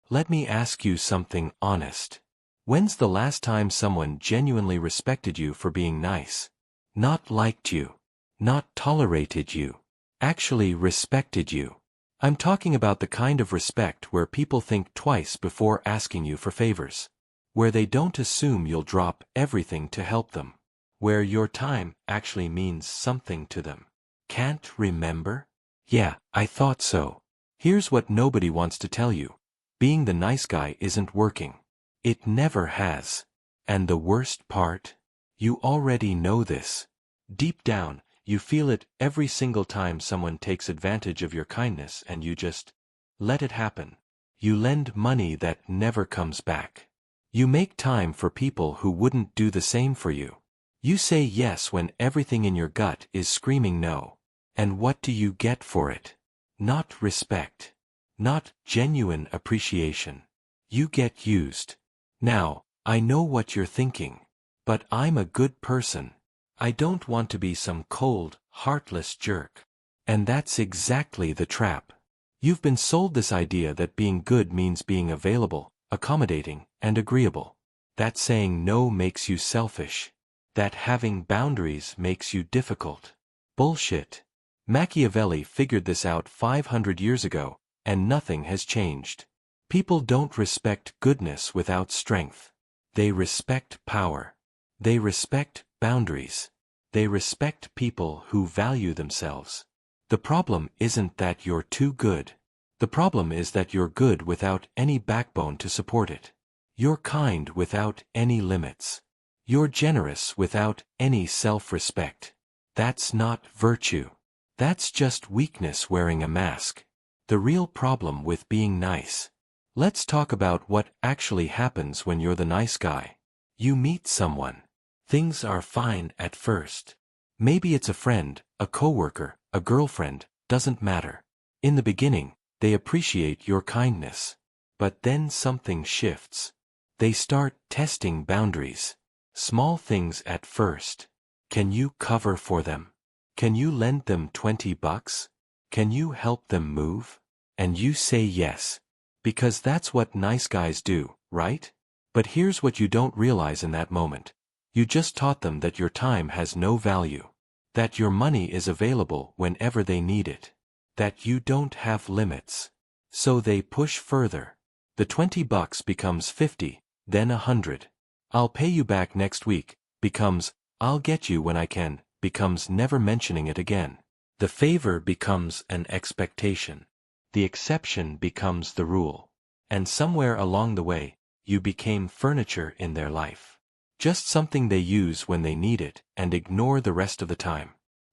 Let me ask you something honest. When's the last time someone genuinely respected you for being nice? Not liked you. Not tolerated you. Actually respected you. I'm talking about the kind of respect where people think twice before asking you for favors. Where they don't assume you'll drop everything to help them. Where your time actually means something to them. Can't remember? Yeah, I thought so. Here's what nobody wants to tell you. Being the nice guy isn't working. It never has. And the worst part? You already know this. Deep down, you feel it every single time someone takes advantage of your kindness and you just let it happen. You lend money that never comes back. You make time for people who wouldn't do the same for you. You say yes when everything in your gut is screaming no. And what do you get for it? Not respect. Not genuine appreciation. You get used. Now, I know what you're thinking. But I'm a good person. I don't want to be some cold, heartless jerk. And that's exactly the trap. You've been sold this idea that being good means being available, accommodating, and agreeable. That saying no makes you selfish. That having boundaries makes you difficult. Bullshit. Machiavelli figured this out 500 years ago, and nothing has changed. People don't respect goodness without strength. They respect power. They respect boundaries. They respect people who value themselves. The problem isn't that you're too good. The problem is that you're good without any backbone to support it. You're kind without any limits. You're generous without any self-respect. That's not virtue. That's just weakness wearing a mask. The real problem with being nice. Let's talk about what actually happens when you're the nice guy. You meet someone. Things are fine at first. Maybe it's a friend, a coworker, a girlfriend, doesn't matter. In the beginning, they appreciate your kindness. But then something shifts. They start testing boundaries. Small things at first. Can you cover for them? Can you lend them $20? Can you help them move? And you say yes. Because that's what nice guys do, right? But here's what you don't realize in that moment. You just taught them that your time has no value. That your money is available whenever they need it. That you don't have limits. So they push further. The $20 becomes 50, then 100. I'll pay you back next week, becomes, I'll get you when I can, becomes never mentioning it again. The favor becomes an expectation. The exception becomes the rule. And somewhere along the way, you became furniture in their life. Just something they use when they need it and ignore the rest of the time.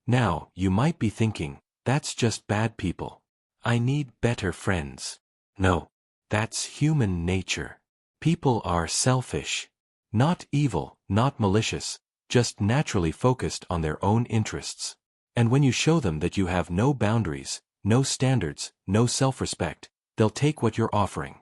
Now, you might be thinking, that's just bad people. I need better friends. No, that's human nature. People are selfish. Not evil, not malicious, just naturally focused on their own interests. And when you show them that you have no boundaries, no standards, no self-respect, they'll take what you're offering.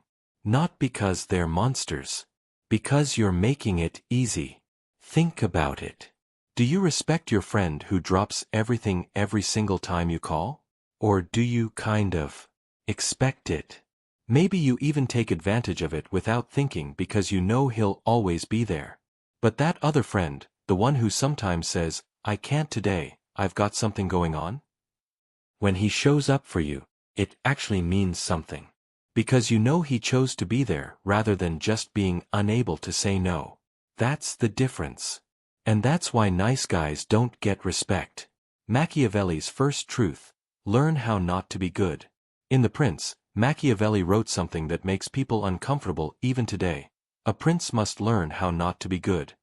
Not because they're monsters. Because you're making it easy. Think about it. Do you respect your friend who drops everything every single time you call? Or do you kind of expect it? Maybe you even take advantage of it without thinking because you know he'll always be there. But that other friend, the one who sometimes says, I can't today, I've got something going on? When he shows up for you, it actually means something. Because you know he chose to be there rather than just being unable to say no. That's the difference. And that's why nice guys don't get respect. Machiavelli's first truth: learn how not to be good. In The Prince, Machiavelli wrote something that makes people uncomfortable even today. A prince must learn how not to be good.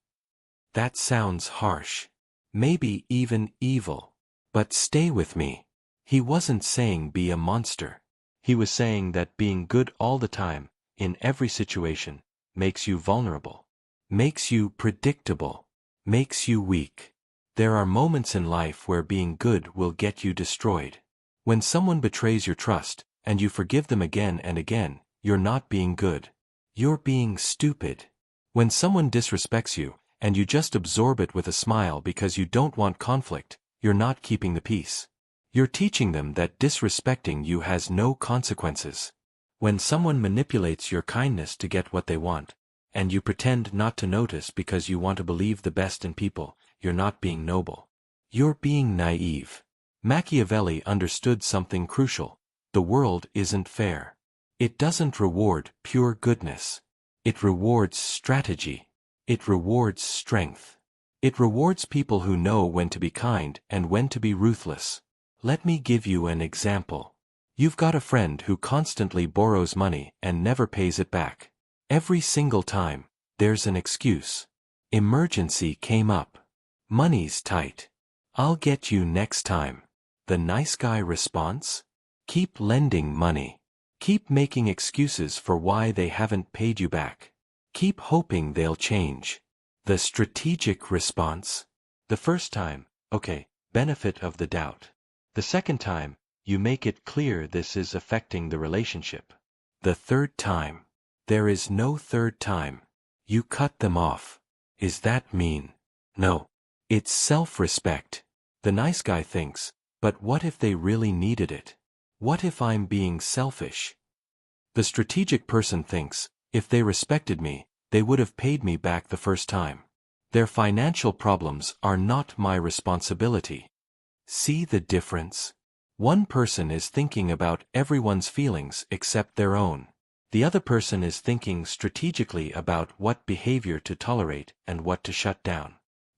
That sounds harsh. Maybe even evil. But stay with me. He wasn't saying be a monster. He was saying that being good all the time, in every situation, makes you vulnerable. Makes you predictable. Makes you weak. There are moments in life where being good will get you destroyed. When someone betrays your trust, and you forgive them again and again, you're not being good. You're being stupid. When someone disrespects you, and you just absorb it with a smile because you don't want conflict, you're not keeping the peace. You're teaching them that disrespecting you has no consequences. When someone manipulates your kindness to get what they want, and you pretend not to notice because you want to believe the best in people, you're not being noble. You're being naive. Machiavelli understood something crucial. The world isn't fair. It doesn't reward pure goodness. It rewards strategy. It rewards strength. It rewards people who know when to be kind and when to be ruthless. Let me give you an example. You've got a friend who constantly borrows money and never pays it back. Every single time, there's an excuse. Emergency came up. Money's tight. I'll get you next time. The nice guy response? Keep lending money. Keep making excuses for why they haven't paid you back. Keep hoping they'll change. The strategic response? The first time, okay, benefit of the doubt. The second time, you make it clear this is affecting the relationship. The third time, there is no third time. You cut them off. Is that mean? No. It's self-respect. The nice guy thinks, but what if they really needed it? What if I'm being selfish? The strategic person thinks, if they respected me, they would have paid me back the first time. Their financial problems are not my responsibility. See the difference? One person is thinking about everyone's feelings except their own. The other person is thinking strategically about what behavior to tolerate and what to shut down.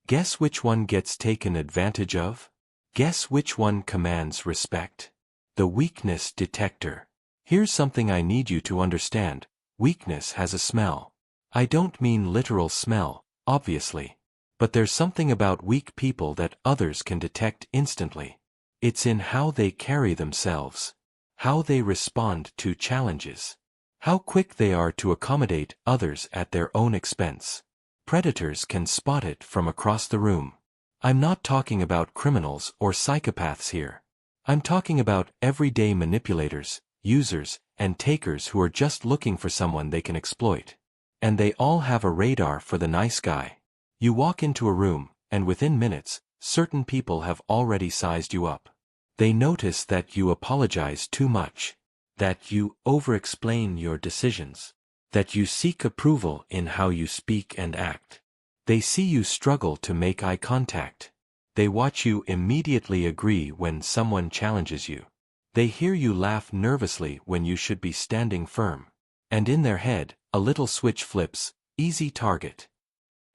Guess which one gets taken advantage of? Guess which one commands respect? The weakness detector. Here's something I need you to understand. Weakness has a smell. I don't mean literal smell, obviously. But there's something about weak people that others can detect instantly. It's in how they carry themselves. How they respond to challenges. How quick they are to accommodate others at their own expense. Predators can spot it from across the room. I'm not talking about criminals or psychopaths here. I'm talking about everyday manipulators, users, and takers who are just looking for someone they can exploit. And they all have a radar for the nice guy. You walk into a room, and within minutes, certain people have already sized you up. They notice that you apologize too much. That you over-explain your decisions. That you seek approval in how you speak and act. They see you struggle to make eye contact. They watch you immediately agree when someone challenges you. They hear you laugh nervously when you should be standing firm. And in their head, a little switch flips, easy target.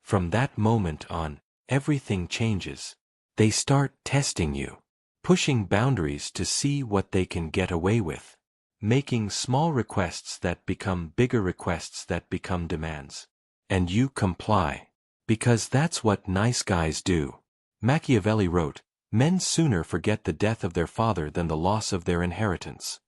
From that moment on, everything changes. They start testing you. Pushing boundaries to see what they can get away with. Making small requests that become bigger requests that become demands. And you comply. Because that's what nice guys do. Machiavelli wrote, "Men sooner forget the death of their father than the loss of their inheritance."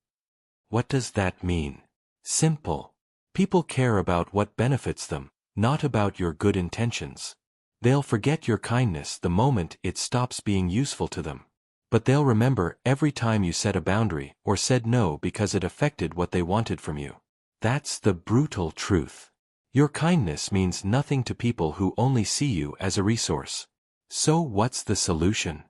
What does that mean? Simple. People care about what benefits them, not about your good intentions. They'll forget your kindness the moment it stops being useful to them. But they'll remember every time you set a boundary or said no because it affected what they wanted from you. That's the brutal truth. Your kindness means nothing to people who only see you as a resource. So what's the solution?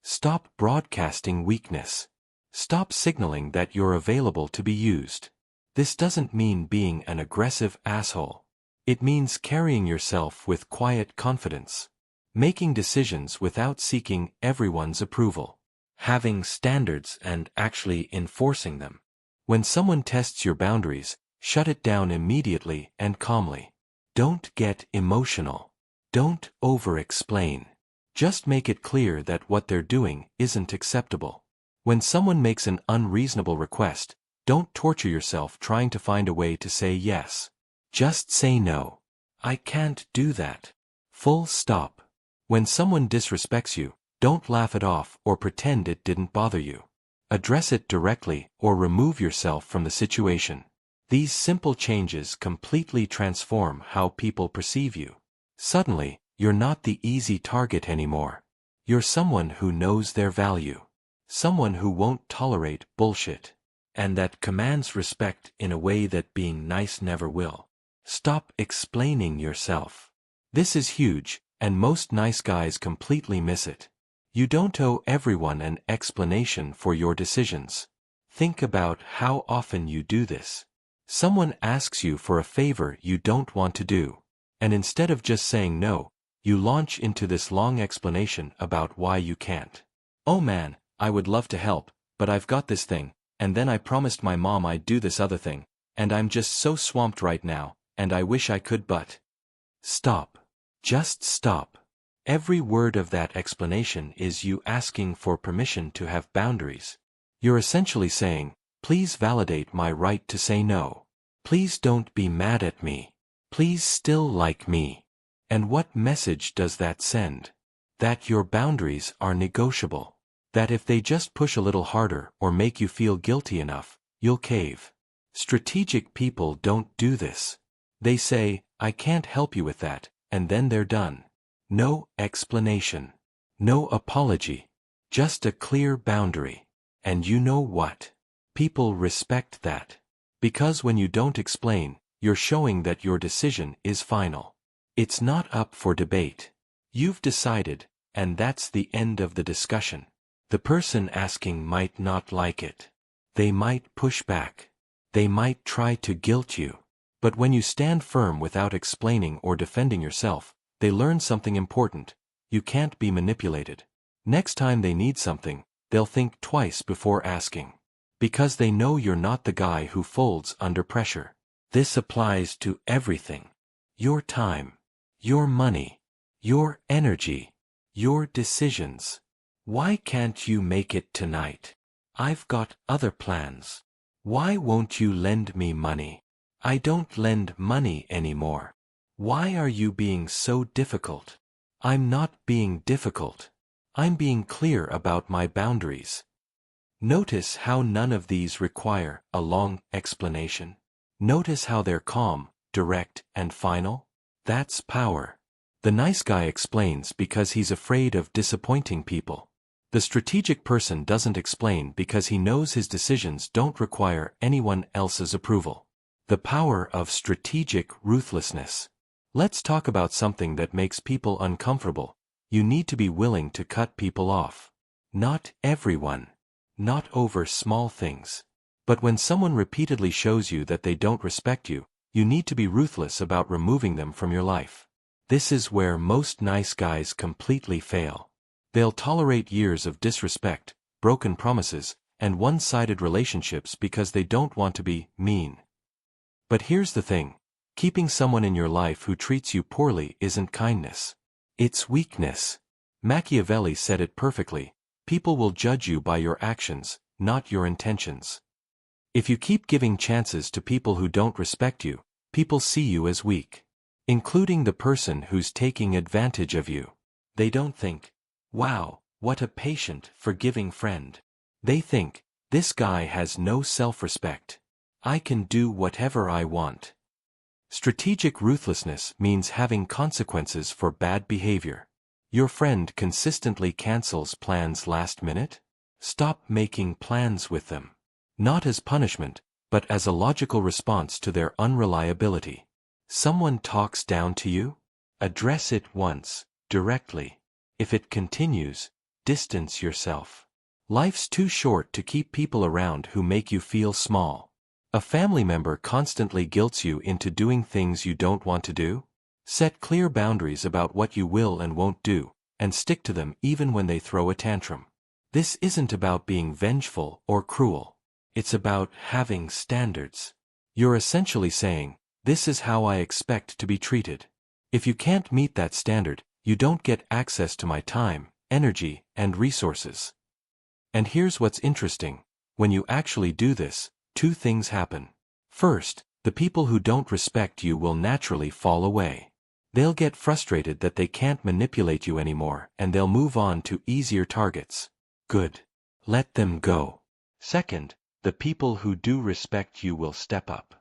Stop broadcasting weakness. Stop signaling that you're available to be used. This doesn't mean being an aggressive asshole. It means carrying yourself with quiet confidence. Making decisions without seeking everyone's approval. Having standards and actually enforcing them. When someone tests your boundaries, shut it down immediately and calmly. Don't get emotional. Don't over-explain. Just make it clear that what they're doing isn't acceptable. When someone makes an unreasonable request, don't torture yourself trying to find a way to say yes. Just say no. I can't do that. Full stop. When someone disrespects you, don't laugh it off or pretend it didn't bother you. Address it directly or remove yourself from the situation. These simple changes completely transform how people perceive you. Suddenly, you're not the easy target anymore. You're someone who knows their value. Someone who won't tolerate bullshit. And that commands respect in a way that being nice never will. Stop explaining yourself. This is huge, and most nice guys completely miss it. You don't owe everyone an explanation for your decisions. Think about how often you do this. Someone asks you for a favor you don't want to do. And instead of just saying no, you launch into this long explanation about why you can't. Oh man, I would love to help, but I've got this thing, and then I promised my mom I'd do this other thing, and I'm just so swamped right now, and I wish I could but. Stop. Just stop. Every word of that explanation is you asking for permission to have boundaries. You're essentially saying, please validate my right to say no. Please don't be mad at me. Please still like me. And what message does that send? That your boundaries are negotiable. That if they just push a little harder or make you feel guilty enough, you'll cave. Strategic people don't do this. They say, I can't help you with that, and then they're done. No explanation. No apology. Just a clear boundary. And you know what? People respect that. Because when you don't explain, you're showing that your decision is final. It's not up for debate. You've decided, and that's the end of the discussion. The person asking might not like it. They might push back. They might try to guilt you. But when you stand firm without explaining or defending yourself, they learn something important. You can't be manipulated. Next time they need something, they'll think twice before asking. Because they know you're not the guy who folds under pressure. This applies to everything. Your time. Your money. Your energy. Your decisions. Why can't you make it tonight? I've got other plans. Why won't you lend me money? I don't lend money anymore. Why are you being so difficult? I'm not being difficult. I'm being clear about my boundaries. Notice how none of these require a long explanation. Notice how they're calm, direct, and final. That's power. The nice guy explains because he's afraid of disappointing people. The strategic person doesn't explain because he knows his decisions don't require anyone else's approval. The power of strategic ruthlessness. Let's talk about something that makes people uncomfortable. You need to be willing to cut people off. Not everyone. Not over small things. But when someone repeatedly shows you that they don't respect you, you need to be ruthless about removing them from your life. This is where most nice guys completely fail. They'll tolerate years of disrespect, broken promises, and one-sided relationships because they don't want to be mean. But here's the thing. Keeping someone in your life who treats you poorly isn't kindness. It's weakness. Machiavelli said it perfectly. People will judge you by your actions, not your intentions. If you keep giving chances to people who don't respect you, people see you as weak. Including the person who's taking advantage of you. They don't think, wow, what a patient, forgiving friend. They think, this guy has no self-respect. I can do whatever I want. Strategic ruthlessness means having consequences for bad behavior. Your friend consistently cancels plans last minute? Stop making plans with them. Not as punishment, but as a logical response to their unreliability. Someone talks down to you? Address it once, directly. If it continues, distance yourself. Life's too short to keep people around who make you feel small. A family member constantly guilts you into doing things you don't want to do? Set clear boundaries about what you will and won't do, and stick to them even when they throw a tantrum. This isn't about being vengeful or cruel. It's about having standards. You're essentially saying, this is how I expect to be treated. If you can't meet that standard, you don't get access to my time, energy, and resources. And here's what's interesting. When you actually do this, two things happen. First, the people who don't respect you will naturally fall away. They'll get frustrated that they can't manipulate you anymore, and they'll move on to easier targets. Good. Let them go. Second, the people who do respect you will step up.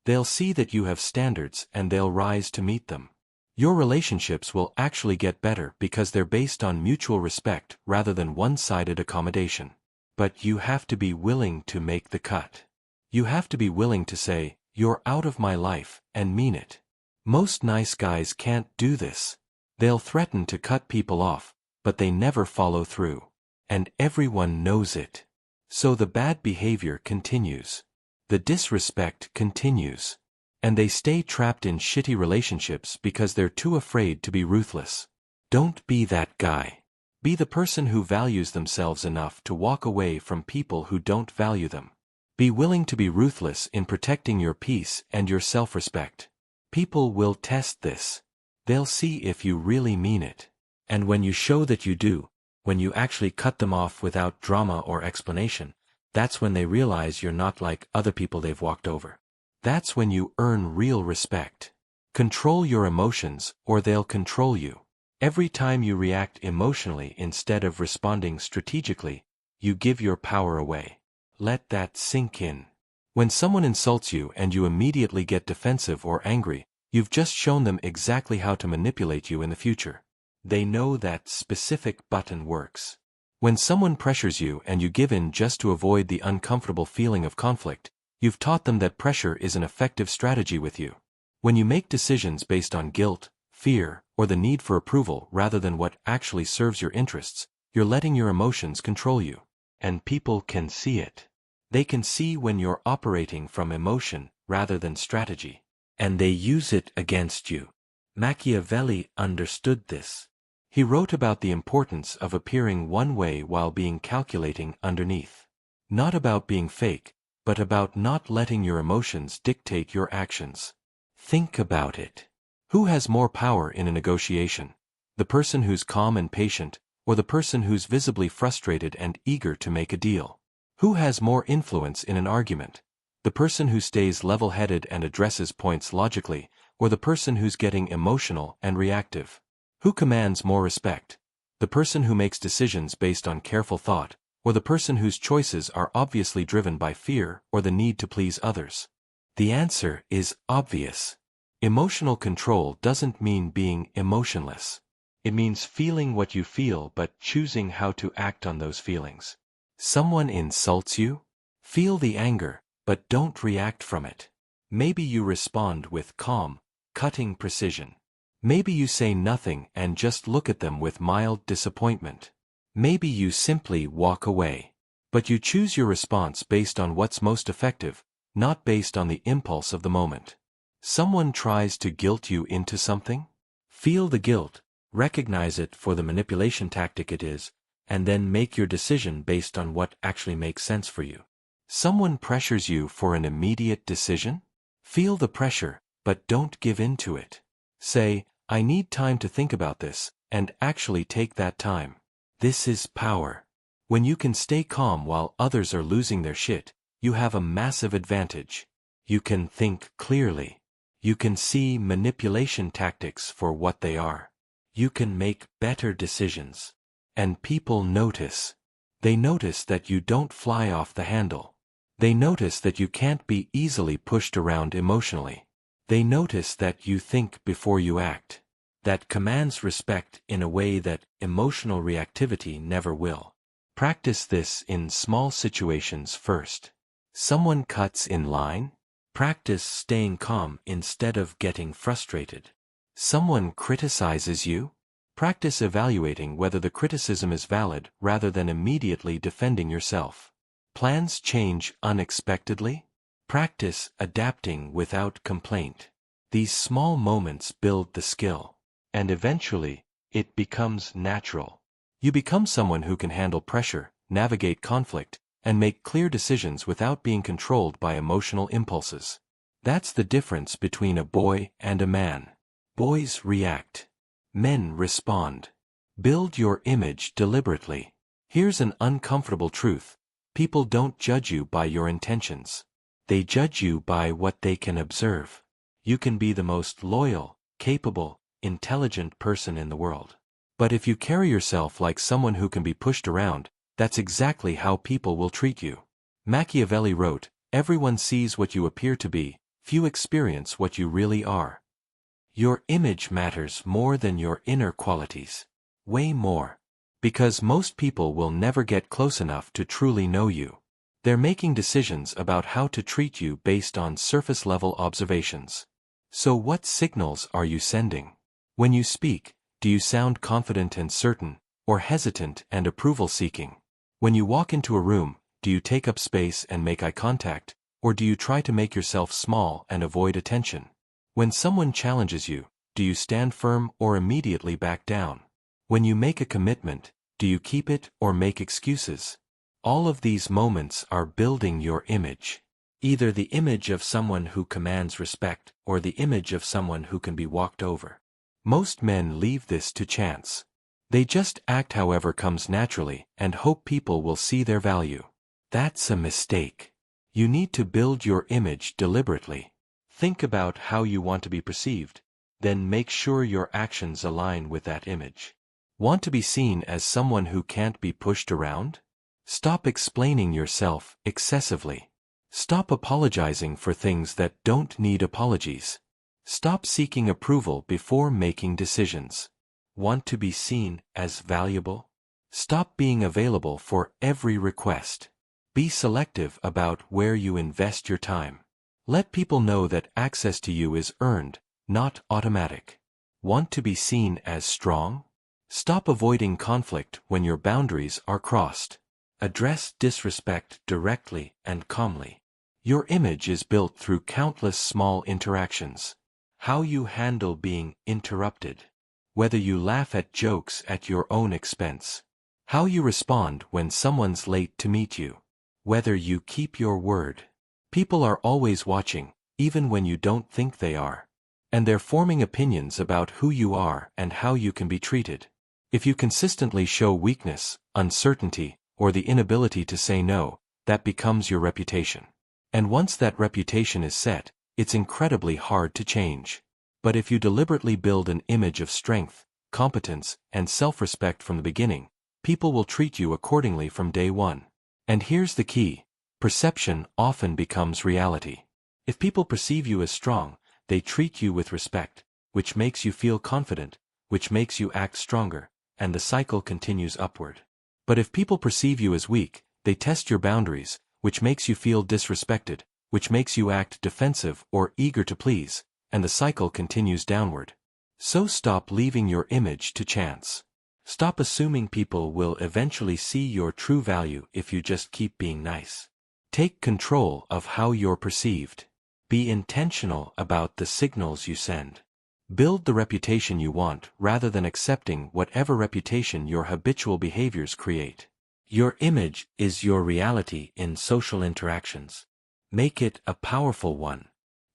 They'll see that you have standards and they'll rise to meet them. Your relationships will actually get better because they're based on mutual respect rather than one-sided accommodation. But you have to be willing to make the cut. You have to be willing to say, you're out of my life, and mean it. Most nice guys can't do this. They'll threaten to cut people off, but they never follow through. And everyone knows it. So the bad behavior continues. The disrespect continues. And they stay trapped in shitty relationships because they're too afraid to be ruthless. Don't be that guy. Be the person who values themselves enough to walk away from people who don't value them. Be willing to be ruthless in protecting your peace and your self-respect. People will test this. They'll see if you really mean it. And when you show that you do, when you actually cut them off without drama or explanation, that's when they realize you're not like other people they've walked over. That's when you earn real respect. Control your emotions or they'll control you. Every time you react emotionally instead of responding strategically, you give your power away. Let that sink in. When someone insults you and you immediately get defensive or angry, you've just shown them exactly how to manipulate you in the future. They know that specific button works. When someone pressures you and you give in just to avoid the uncomfortable feeling of conflict, you've taught them that pressure is an effective strategy with you. When you make decisions based on guilt, fear, or the need for approval rather than what actually serves your interests, you're letting your emotions control you. And people can see it. They can see when you're operating from emotion rather than strategy. And they use it against you. Machiavelli understood this. He wrote about the importance of appearing one way while being calculating underneath. Not about being fake, but about not letting your emotions dictate your actions. Think about it. Who has more power in a negotiation? The person who's calm and patient, or the person who's visibly frustrated and eager to make a deal? Who has more influence in an argument? The person who stays level-headed and addresses points logically, or the person who's getting emotional and reactive? Who commands more respect? The person who makes decisions based on careful thought, or the person whose choices are obviously driven by fear or the need to please others? The answer is obvious. Emotional control doesn't mean being emotionless. It means feeling what you feel but choosing how to act on those feelings. Someone insults you? Feel the anger, but don't react from it. Maybe you respond with calm, cutting precision. Maybe you say nothing and just look at them with mild disappointment. Maybe you simply walk away. But you choose your response based on what's most effective, not based on the impulse of the moment. Someone tries to guilt you into something? Feel the guilt, recognize it for the manipulation tactic it is, and then make your decision based on what actually makes sense for you. Someone pressures you for an immediate decision? Feel the pressure, but don't give in to it. Say, I need time to think about this, and actually take that time. This is power. When you can stay calm while others are losing their shit, you have a massive advantage. You can think clearly. You can see manipulation tactics for what they are. You can make better decisions. And people notice. They notice that you don't fly off the handle. They notice that you can't be easily pushed around emotionally. They notice that you think before you act. That commands respect in a way that emotional reactivity never will. Practice this in small situations first. Someone cuts in line? Practice staying calm instead of getting frustrated. Someone criticizes you? Practice evaluating whether the criticism is valid rather than immediately defending yourself. Plans change unexpectedly? Practice adapting without complaint. These small moments build the skill. And eventually, it becomes natural. You become someone who can handle pressure, navigate conflict, and make clear decisions without being controlled by emotional impulses. That's the difference between a boy and a man. Boys react. Men respond. Build your image deliberately. Here's an uncomfortable truth. People don't judge you by your intentions. They judge you by what they can observe. You can be the most loyal, capable, intelligent person in the world. But if you carry yourself like someone who can be pushed around, that's exactly how people will treat you. Machiavelli wrote, "Everyone sees what you appear to be, few experience what you really are." Your image matters more than your inner qualities. Way more. Because most people will never get close enough to truly know you. They're making decisions about how to treat you based on surface-level observations. So what signals are you sending? When you speak, do you sound confident and certain, or hesitant and approval-seeking? When you walk into a room, do you take up space and make eye contact, Or do you try to make yourself small and avoid attention? When someone challenges you, do you stand firm or immediately back down? When you make a commitment, do you keep it or make excuses? All of these moments are building your image. Either the image of someone who commands respect or the image of someone who can be walked over. Most men leave this to chance. They just act however comes naturally and hope people will see their value. That's a mistake. You need to build your image deliberately. Think about how you want to be perceived, then make sure your actions align with that image. Want to be seen as someone who can't be pushed around? Stop explaining yourself excessively. Stop apologizing for things that don't need apologies. Stop seeking approval before making decisions. Want to be seen as valuable? Stop being available for every request. Be selective about where you invest your time. Let people know that access to you is earned, not automatic. Want to be seen as strong? Stop avoiding conflict when your boundaries are crossed. Address disrespect directly and calmly. Your image is built through countless small interactions. How you handle being interrupted. Whether you laugh at jokes at your own expense. How you respond when someone's late to meet you. Whether you keep your word. People are always watching, even when you don't think they are. And they're forming opinions about who you are and how you can be treated. If you consistently show weakness, uncertainty, or the inability to say no, that becomes your reputation. And once that reputation is set, it's incredibly hard to change. But if you deliberately build an image of strength, competence, and self-respect from the beginning, people will treat you accordingly from day one. And here's the key: perception often becomes reality. If people perceive you as strong, they treat you with respect, which makes you feel confident, which makes you act stronger, and the cycle continues upward. But if people perceive you as weak, they test your boundaries, which makes you feel disrespected, which makes you act defensive or eager to please, and the cycle continues downward. So stop leaving your image to chance. Stop assuming people will eventually see your true value if you just keep being nice. Take control of how you're perceived. Be intentional about the signals you send. Build the reputation you want rather than accepting whatever reputation your habitual behaviors create. Your image is your reality in social interactions. Make it a powerful one.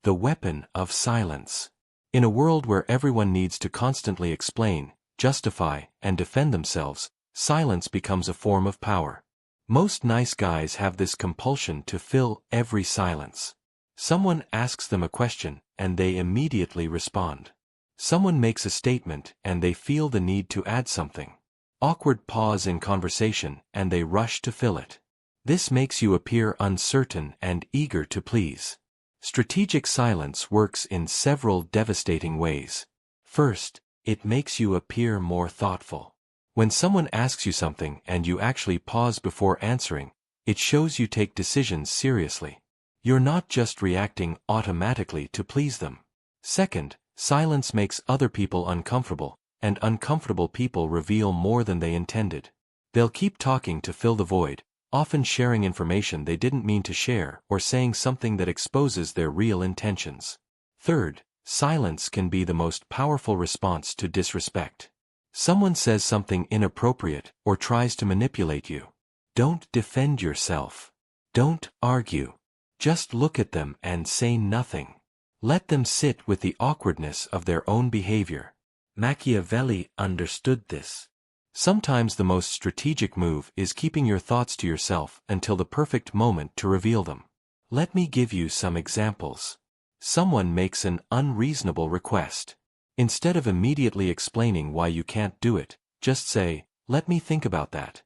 The weapon of silence. In a world where everyone needs to constantly explain, justify, and defend themselves, silence becomes a form of power. Most nice guys have this compulsion to fill every silence. Someone asks them a question, and they immediately respond. Someone makes a statement, and they feel the need to add something. Awkward pause in conversation, and they rush to fill it. This makes you appear uncertain and eager to please. Strategic silence works in several devastating ways. First, it makes you appear more thoughtful. When someone asks you something and you actually pause before answering, it shows you take decisions seriously. You're not just reacting automatically to please them. Second, silence makes other people uncomfortable, and uncomfortable people reveal more than they intended. They'll keep talking to fill the void, often sharing information they didn't mean to share or saying something that exposes their real intentions. Third, silence can be the most powerful response to disrespect. Someone says something inappropriate or tries to manipulate you. Don't defend yourself. Don't argue. Just look at them and say nothing. Let them sit with the awkwardness of their own behavior. Machiavelli understood this. Sometimes the most strategic move is keeping your thoughts to yourself until the perfect moment to reveal them. Let me give you some examples. Someone makes an unreasonable request. Instead of immediately explaining why you can't do it, just say, "Let me think about that."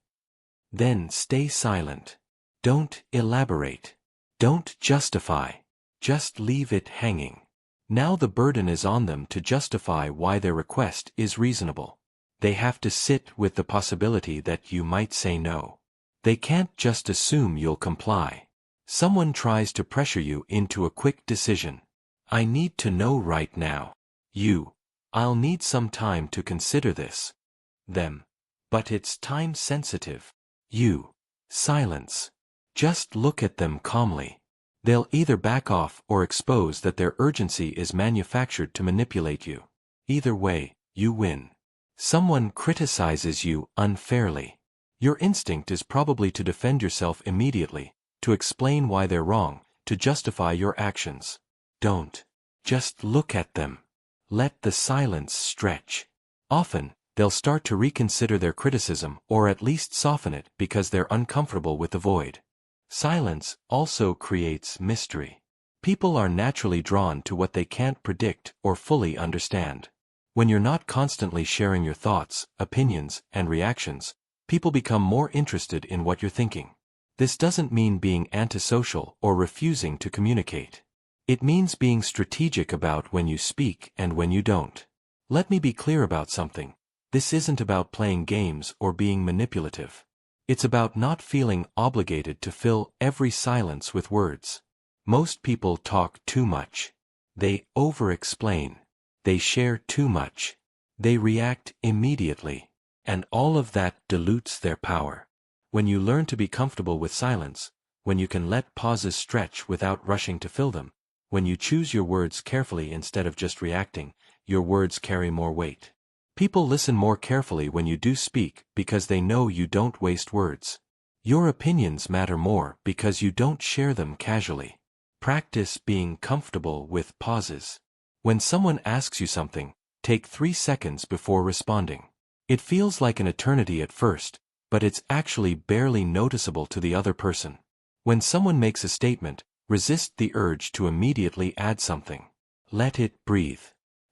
Then stay silent. Don't elaborate. Don't justify. Just leave it hanging. Now the burden is on them to justify why their request is reasonable. They have to sit with the possibility that you might say no. They can't just assume you'll comply. Someone tries to pressure you into a quick decision. "I need to know right now." "I'll need some time to consider this." Them. "But it's time sensitive." Silence. Just look at them calmly. They'll either back off or expose that their urgency is manufactured to manipulate you. Either way, you win. Someone criticizes you unfairly. Your instinct is probably to defend yourself immediately, to explain why they're wrong, to justify your actions. Don't. Just look at them. Let the silence stretch. Often, they'll start to reconsider their criticism or at least soften it because they're uncomfortable with the void. Silence also creates mystery. People are naturally drawn to what they can't predict or fully understand. When you're not constantly sharing your thoughts, opinions, and reactions, people become more interested in what you're thinking. This doesn't mean being antisocial or refusing to communicate. It means being strategic about when you speak and when you don't. Let me be clear about something. This isn't about playing games or being manipulative. It's about not feeling obligated to fill every silence with words. Most people talk too much. They over-explain. They share too much. They react immediately. And all of that dilutes their power. When you learn to be comfortable with silence, when you can let pauses stretch without rushing to fill them, when you choose your words carefully instead of just reacting, your words carry more weight. People listen more carefully when you do speak because they know you don't waste words. Your opinions matter more because you don't share them casually. Practice being comfortable with pauses. When someone asks you something, take 3 seconds before responding. It feels like an eternity at first, but it's actually barely noticeable to the other person. When someone makes a statement, resist the urge to immediately add something. Let it breathe.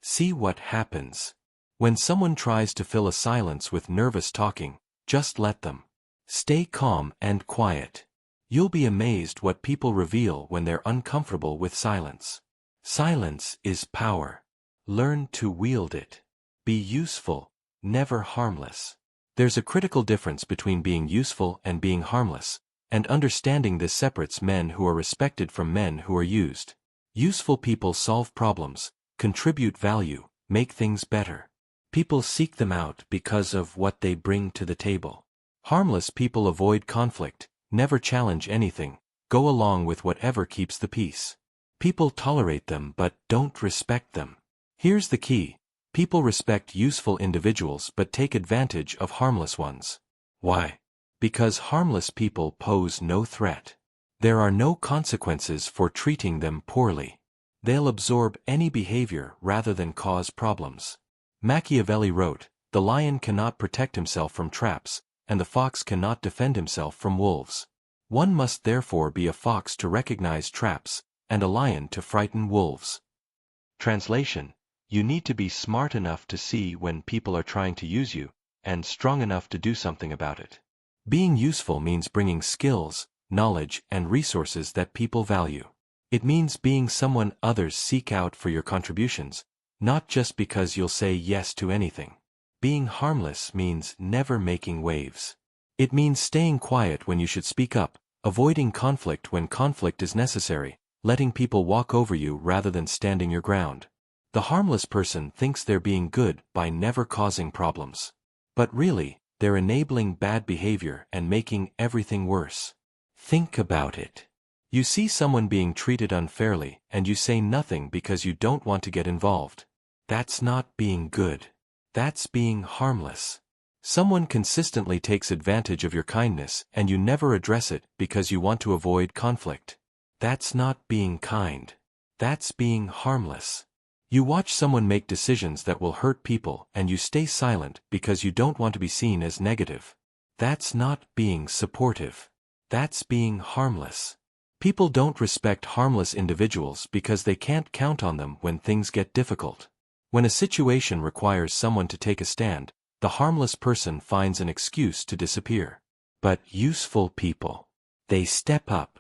See what happens. When someone tries to fill a silence with nervous talking, just let them. Stay calm and quiet. You'll be amazed what people reveal when they're uncomfortable with silence. Silence is power. Learn to wield it. Be useful, never harmless. There's a critical difference between being useful and being harmless, and understanding this separates men who are respected from men who are used. Useful people solve problems, contribute value, make things better. People seek them out because of what they bring to the table. Harmless people avoid conflict, never challenge anything, go along with whatever keeps the peace. People tolerate them but don't respect them. Here's the key. People respect useful individuals but take advantage of harmless ones. Why? Because harmless people pose no threat. There are no consequences for treating them poorly. They'll absorb any behavior rather than cause problems. Machiavelli wrote, "The lion cannot protect himself from traps, and the fox cannot defend himself from wolves. One must therefore be a fox to recognize traps, and a lion to frighten wolves." Translation: you need to be smart enough to see when people are trying to use you, and strong enough to do something about it. Being useful means bringing skills, knowledge, and resources that people value. It means being someone others seek out for your contributions, not just because you'll say yes to anything. Being harmless means never making waves. It means staying quiet when you should speak up, avoiding conflict when conflict is necessary, letting people walk over you rather than standing your ground. The harmless person thinks they're being good by never causing problems. But really, they're enabling bad behavior and making everything worse. Think about it. You see someone being treated unfairly, and you say nothing because you don't want to get involved. That's not being good. That's being harmless. Someone consistently takes advantage of your kindness and you never address it because you want to avoid conflict. That's not being kind. That's being harmless. You watch someone make decisions that will hurt people and you stay silent because you don't want to be seen as negative. That's not being supportive. That's being harmless. People don't respect harmless individuals because they can't count on them when things get difficult. When a situation requires someone to take a stand, the harmless person finds an excuse to disappear. But useful people, they step up.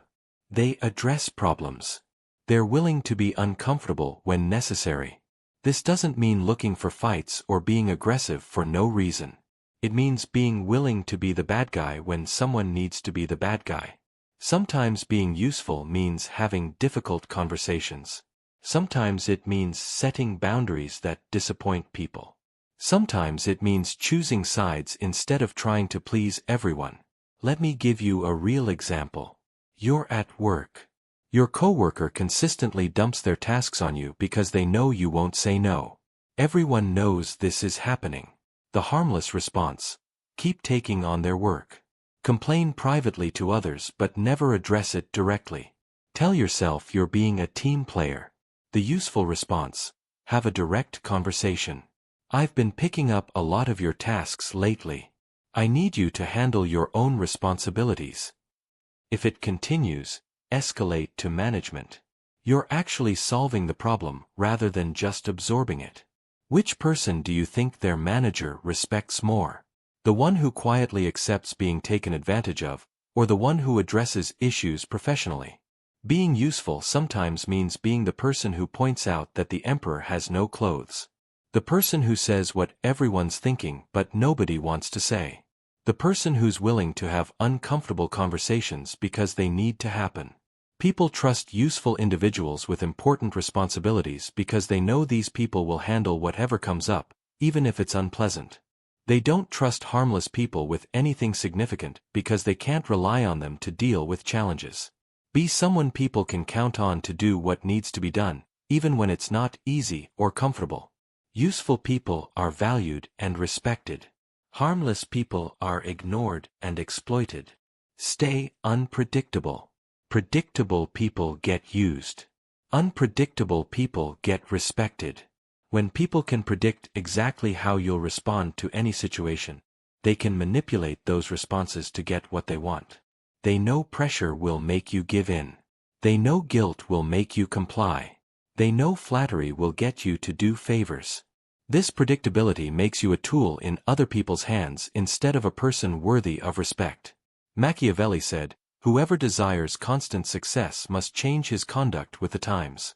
They address problems. They're willing to be uncomfortable when necessary. This doesn't mean looking for fights or being aggressive for no reason. It means being willing to be the bad guy when someone needs to be the bad guy. Sometimes being useful means having difficult conversations. Sometimes it means setting boundaries that disappoint people. Sometimes it means choosing sides instead of trying to please everyone. Let me give you a real example. You're at work. Your coworker consistently dumps their tasks on you because they know you won't say no. Everyone knows this is happening. The harmless response: keep taking on their work. Complain privately to others but never address it directly. Tell yourself you're being a team player. The useful response: have a direct conversation. I've been picking up a lot of your tasks lately. I need you to handle your own responsibilities. If it continues, escalate to management. You're actually solving the problem rather than just absorbing it. Which person do you think their manager respects more? The one who quietly accepts being taken advantage of, or the one who addresses issues professionally? Being useful sometimes means being the person who points out that the emperor has no clothes. The person who says what everyone's thinking but nobody wants to say. The person who's willing to have uncomfortable conversations because they need to happen. People trust useful individuals with important responsibilities because they know these people will handle whatever comes up, even if it's unpleasant. They don't trust harmless people with anything significant because they can't rely on them to deal with challenges. Be someone people can count on to do what needs to be done, even when it's not easy or comfortable. Useful people are valued and respected. Harmless people are ignored and exploited. Stay unpredictable. Predictable people get used. Unpredictable people get respected. When people can predict exactly how you'll respond to any situation, they can manipulate those responses to get what they want. They know pressure will make you give in. They know guilt will make you comply. They know flattery will get you to do favors. This predictability makes you a tool in other people's hands instead of a person worthy of respect. Machiavelli said, "Whoever desires constant success must change his conduct with the times."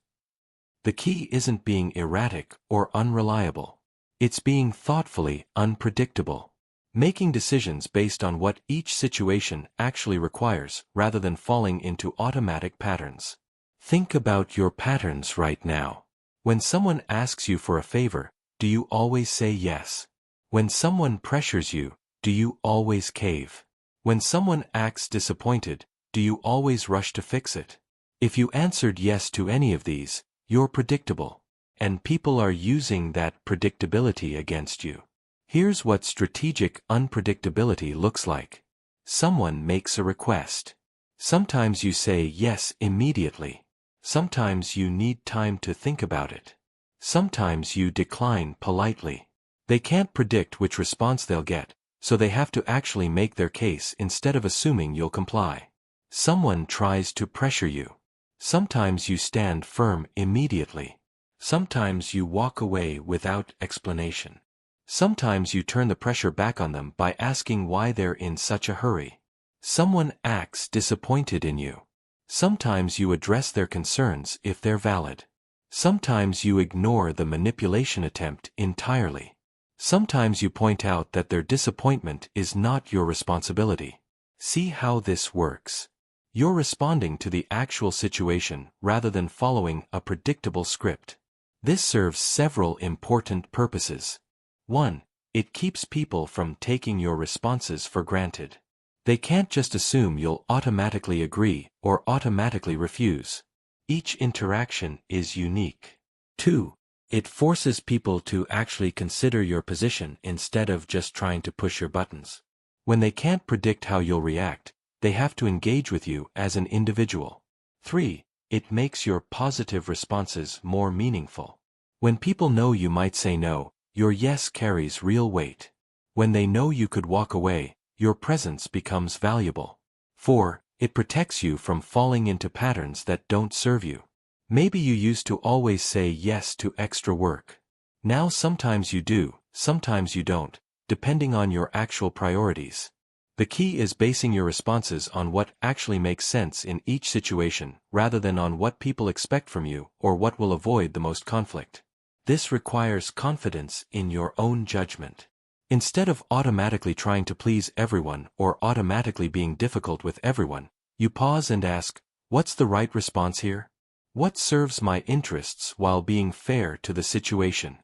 The key isn't being erratic or unreliable. It's being thoughtfully unpredictable. Making decisions based on what each situation actually requires rather than falling into automatic patterns. Think about your patterns right now. When someone asks you for a favor, do you always say yes? When someone pressures you, do you always cave? When someone acts disappointed, do you always rush to fix it? If you answered yes to any of these, you're predictable. And people are using that predictability against you. Here's what strategic unpredictability looks like. Someone makes a request. Sometimes you say yes immediately. Sometimes you need time to think about it. Sometimes you decline politely. They can't predict which response they'll get, so they have to actually make their case instead of assuming you'll comply. Someone tries to pressure you. Sometimes you stand firm immediately. Sometimes you walk away without explanation. Sometimes you turn the pressure back on them by asking why they're in such a hurry. Someone acts disappointed in you. Sometimes you address their concerns if they're valid. Sometimes you ignore the manipulation attempt entirely. Sometimes you point out that their disappointment is not your responsibility. See how this works. You're responding to the actual situation rather than following a predictable script. This serves several important purposes. 1. It keeps people from taking your responses for granted. They can't just assume you'll automatically agree or automatically refuse. Each interaction is unique. 2. It forces people to actually consider your position instead of just trying to push your buttons. When they can't predict how you'll react, they have to engage with you as an individual. 3. It makes your positive responses more meaningful. When people know you might say no, your yes carries real weight. When they know you could walk away, your presence becomes valuable. 4. It protects you from falling into patterns that don't serve you. Maybe you used to always say yes to extra work. Now sometimes you do, sometimes you don't, depending on your actual priorities. The key is basing your responses on what actually makes sense in each situation rather than on what people expect from you or what will avoid the most conflict. This requires confidence in your own judgment. Instead of automatically trying to please everyone or automatically being difficult with everyone, you pause and ask, what's the right response here? What serves my interests while being fair to the situation?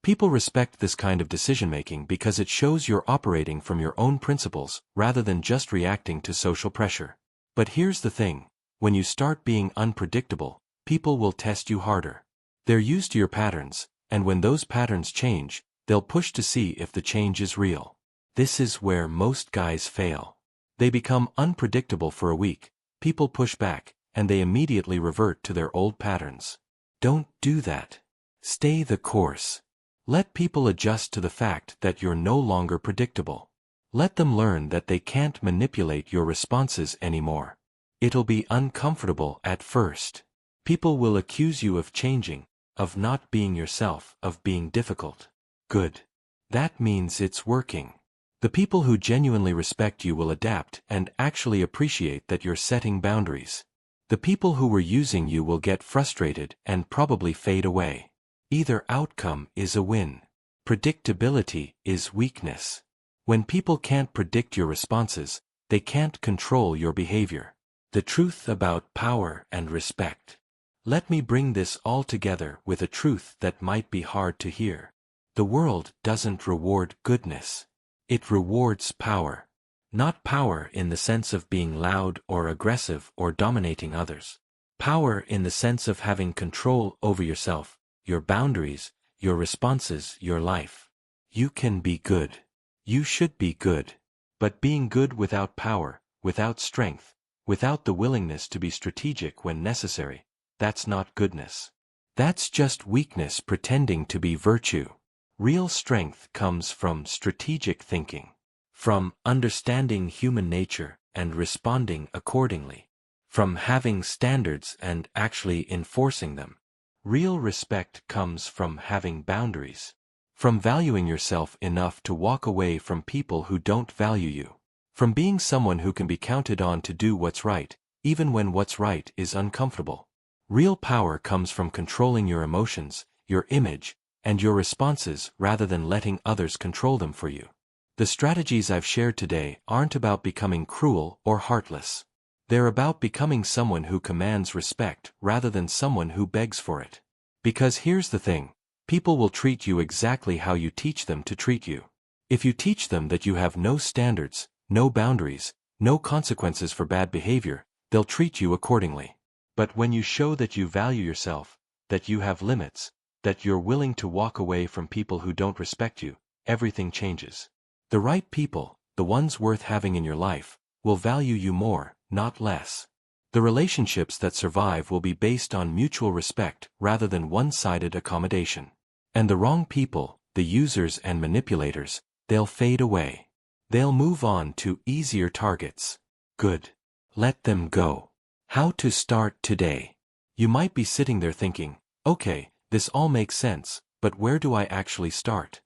People respect this kind of decision-making because it shows you're operating from your own principles rather than just reacting to social pressure. But here's the thing. When you start being unpredictable, people will test you harder. They're used to your patterns, and when those patterns change, they'll push to see if the change is real. This is where most guys fail. They become unpredictable for a week, people push back, and they immediately revert to their old patterns. Don't do that. Stay the course. Let people adjust to the fact that you're no longer predictable. Let them learn that they can't manipulate your responses anymore. It'll be uncomfortable at first. People will accuse you of changing, of not being yourself, of being difficult. Good. That means it's working. The people who genuinely respect you will adapt and actually appreciate that you're setting boundaries. The people who were using you will get frustrated and probably fade away. Either outcome is a win. Predictability is weakness. When people can't predict your responses, they can't control your behavior. The truth about power and respect. Let me bring this all together with a truth that might be hard to hear. The world doesn't reward goodness. It rewards power. Not power in the sense of being loud or aggressive or dominating others. Power in the sense of having control over yourself, your boundaries, your responses, your life. You can be good. You should be good. But being good without power, without strength, without the willingness to be strategic when necessary, that's not goodness. That's just weakness pretending to be virtue. Real strength comes from strategic thinking, from understanding human nature and responding accordingly, from having standards and actually enforcing them. Real respect comes from having boundaries, from valuing yourself enough to walk away from people who don't value you, from being someone who can be counted on to do what's right, even when what's right is uncomfortable. Real power comes from controlling your emotions, your image, and your responses rather than letting others control them for you. The strategies I've shared today aren't about becoming cruel or heartless. They're about becoming someone who commands respect rather than someone who begs for it. Because here's the thing, people will treat you exactly how you teach them to treat you. If you teach them that you have no standards, no boundaries, no consequences for bad behavior, they'll treat you accordingly. But when you show that you value yourself, that you have limits, that you're willing to walk away from people who don't respect you, everything changes. The right people, the ones worth having in your life, will value you more, not less. The relationships that survive will be based on mutual respect rather than one-sided accommodation. And the wrong people, the users and manipulators, they'll fade away. They'll move on to easier targets. Good. Let them go. How to start today. You might be sitting there thinking, okay, this all makes sense, but where do I actually start?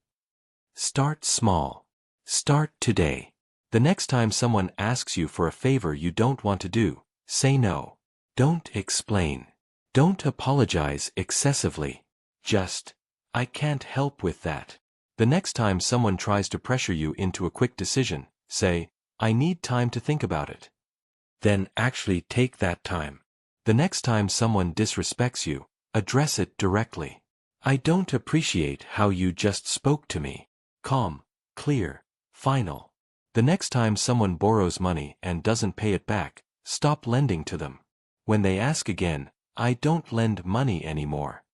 Start small. Start today. The next time someone asks you for a favor you don't want to do, say no. Don't explain. Don't apologize excessively. Just, I can't help with that. The next time someone tries to pressure you into a quick decision, say, I need time to think about it. Then actually take that time. The next time someone disrespects you, address it directly. I don't appreciate how you just spoke to me. Calm, clear, final. The next time someone borrows money and doesn't pay it back, stop lending to them. When they ask again, I don't lend money anymore.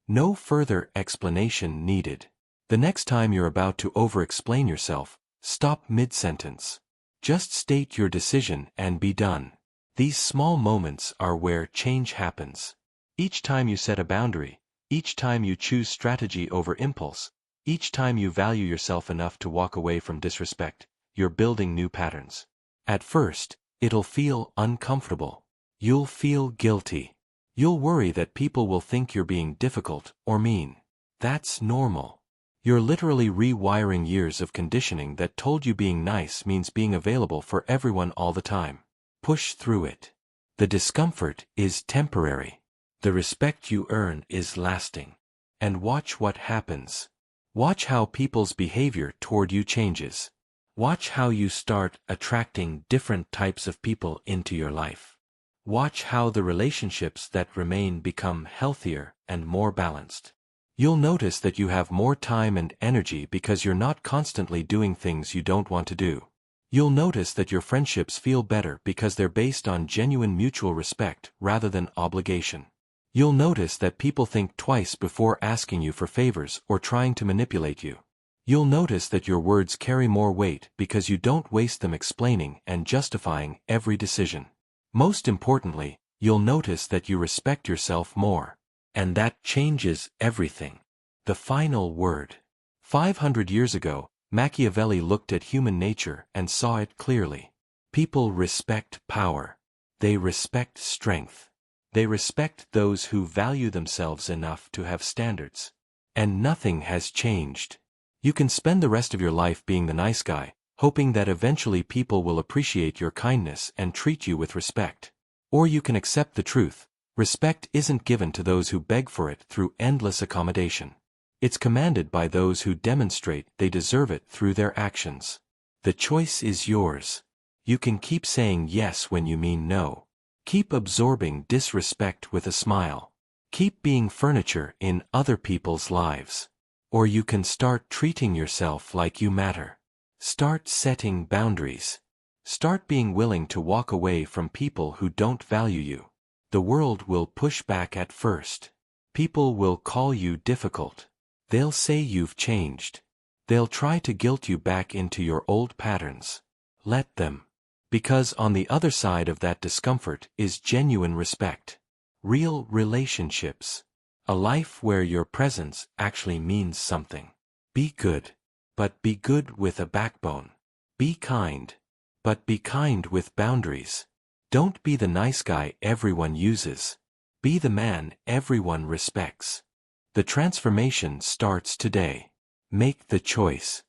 No further explanation needed. The next time you're about to over-explain yourself, stop mid-sentence. Just state your decision and be done. These small moments are where change happens. Each time you set a boundary, each time you choose strategy over impulse, each time you value yourself enough to walk away from disrespect, you're building new patterns. At first, it'll feel uncomfortable. You'll feel guilty. You'll worry that people will think you're being difficult or mean. That's normal. You're literally rewiring years of conditioning that told you being nice means being available for everyone all the time. Push through it. The discomfort is temporary. The respect you earn is lasting. And watch what happens. Watch how people's behavior toward you changes. Watch how you start attracting different types of people into your life. Watch how the relationships that remain become healthier and more balanced. You'll notice that you have more time and energy because you're not constantly doing things you don't want to do. You'll notice that your friendships feel better because they're based on genuine mutual respect rather than obligation. You'll notice that people think twice before asking you for favors or trying to manipulate you. You'll notice that your words carry more weight because you don't waste them explaining and justifying every decision. Most importantly, you'll notice that you respect yourself more. And that changes everything. The final word. 500 years ago, Machiavelli looked at human nature and saw it clearly. People respect power. They respect strength. They respect those who value themselves enough to have standards. And nothing has changed. You can spend the rest of your life being the nice guy, hoping that eventually people will appreciate your kindness and treat you with respect. Or you can accept the truth. Respect isn't given to those who beg for it through endless accommodation. It's commanded by those who demonstrate they deserve it through their actions. The choice is yours. You can keep saying yes when you mean no. Keep absorbing disrespect with a smile. Keep being furniture in other people's lives. Or you can start treating yourself like you matter. Start setting boundaries. Start being willing to walk away from people who don't value you. The world will push back at first. People will call you difficult. They'll say you've changed. They'll try to guilt you back into your old patterns. Let them. Because on the other side of that discomfort is genuine respect. Real relationships. A life where your presence actually means something. Be good. But be good with a backbone. Be kind. But be kind with boundaries. Don't be the nice guy everyone uses. Be the man everyone respects. The transformation starts today. Make the choice.